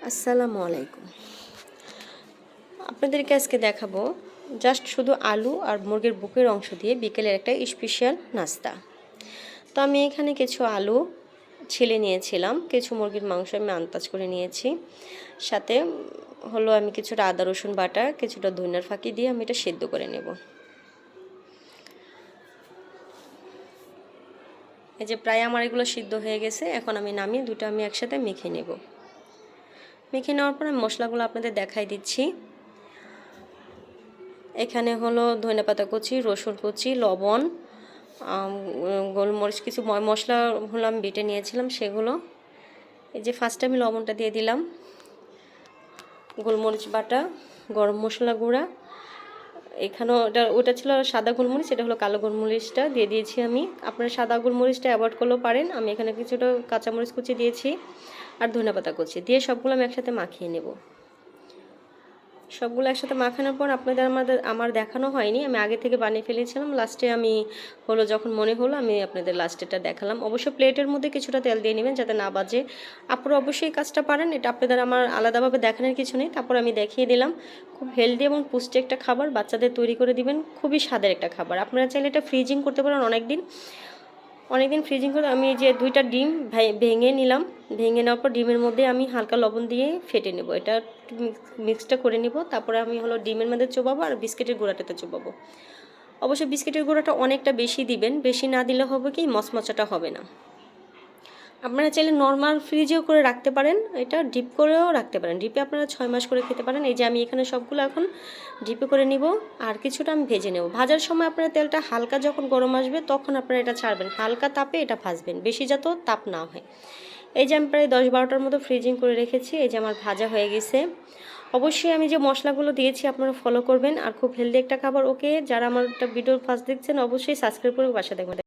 আসসালামু আলাইকুম। আপনাদেরকে আজকে দেখাবো জাস্ট শুধু আলু আর মুরগির বুকের অংশ দিয়ে বিকেলের একটা স্পেশাল নাস্তা। তো আমি এখানে কিছু আলু ছিলে নিয়েছিলাম, কিছু মুরগির মাংস আমি আন্দাজ করে নিয়েছি, সাথে হলো আমি কিছুটা আদা রসুন বাটা, কিছুটা ধনিয়ার ফাঁকি দিয়ে আমি এটা সেদ্ধ করে নেব। এই যে প্রায় আমার এগুলো সিদ্ধ হয়ে গেছে, এখন আমি নামিয়ে দুটো আমি একসাথে মেখে নেব। মেখে নেওয়ার পর আমি মশলাগুলো আপনাদের দেখাই দিচ্ছি। এখানে হলো ধনেপাতা কুচি, রসুন কুচি, লবণ, গোলমরিচ, কিছু মশলা হলো আমি বেটে নিয়েছিলাম সেগুলো। এই যে ফার্স্টে আমি লবণটা দিয়ে দিলাম, গোলমরিচ বাটা, গরম মশলা গুঁড়া, এখানেও ওটা ছিল সাদা গোলমরিচ, এটা হলো কালো গোলমরিচটা দিয়ে দিয়েছি আমি। আপনারা সাদা গোলমরিচটা অ্যাভয়েড করলেও পারেন। আমি এখানে কিছুটা কাঁচামরিচ কুচি দিয়েছি আর ধনেপাতা কুচি দিয়ে সবগুলো আমি একসাথে মাখিয়ে নেব। সবগুলো একসাথে মাখানোর পর আমার দেখানো হয়নি, আমি আগে থেকে বানিয়ে ফেলেছিলাম। লাস্টে আমি হলো যখন মনে হলো আমি আপনাদের লাস্টেটা দেখালাম। অবশ্য প্লেটের মধ্যে কিছুটা তেল দিয়ে নেবেন যাতে না বাজে। আপনারা অবশ্যই কাজটা পারেন, এটা আপনাদের আমার আলাদাভাবে দেখানোর কিছু নেই। তারপর আমি দেখিয়ে দিলাম। খুব হেলদি এবং পুষ্টি একটা খাবার, বাচ্চাদের তৈরি করে দিবেন, খুবই স্বাদের একটা খাবার। আপনারা চাইলে এটা ফ্রিজিং করতে পারেন অনেকদিন ফ্রিজিং করে। আমি যে 2টা ডিম ভেঙে নিলাম, ভেঙে নেওয়ার পর ডিমের মধ্যে আমি হালকা লবণ দিয়ে ফেটে নেব, এটা মিক্সটা করে নেব। তারপরে আমি হলো ডিমের মধ্যে চোবাবো আর বিস্কিটের গুঁড়াটাতে চোবাবো। অবশ্যই বিস্কিটের গুঁড়াটা অনেকটা বেশি দিবেন, বেশি না দিলে হবে কি মচমচাটা হবে না। আপনারা চাইলে নর্মাল ফ্রিজেও করে রাখতে পারেন, এটা ডিপ করেও রাখতে পারেন। ডিপে আপনারা 6 মাস করে খেতে পারেন। এই যে আমি এখানে সবগুলো এখন ডিপে করে নিব আর কিছুটা আমি ভেজে নেব। ভাজার সময় আপনারা তেলটা হালকা যখন গরম আসবে তখন আপনারা এটা ছাড়বেন, হালকা তাপে এটা ভাজবেন, বেশি যাতে তাপ না হয়। এই যে আমি প্রায় 10-12টার মতো ফ্রিজিং করে রেখেছি। এই যে আমার ভাজা হয়ে গেছে। অবশ্যই আমি যে মশলাগুলো দিয়েছি আপনারা ফলো করবেন, আর খুব হেলদি একটা খাবার। ওকে, যারা আমার একটা ভিডিও ফার্স্ট দেখছেন অবশ্যই সাবস্ক্রাইব করে পাশে দেখবেন।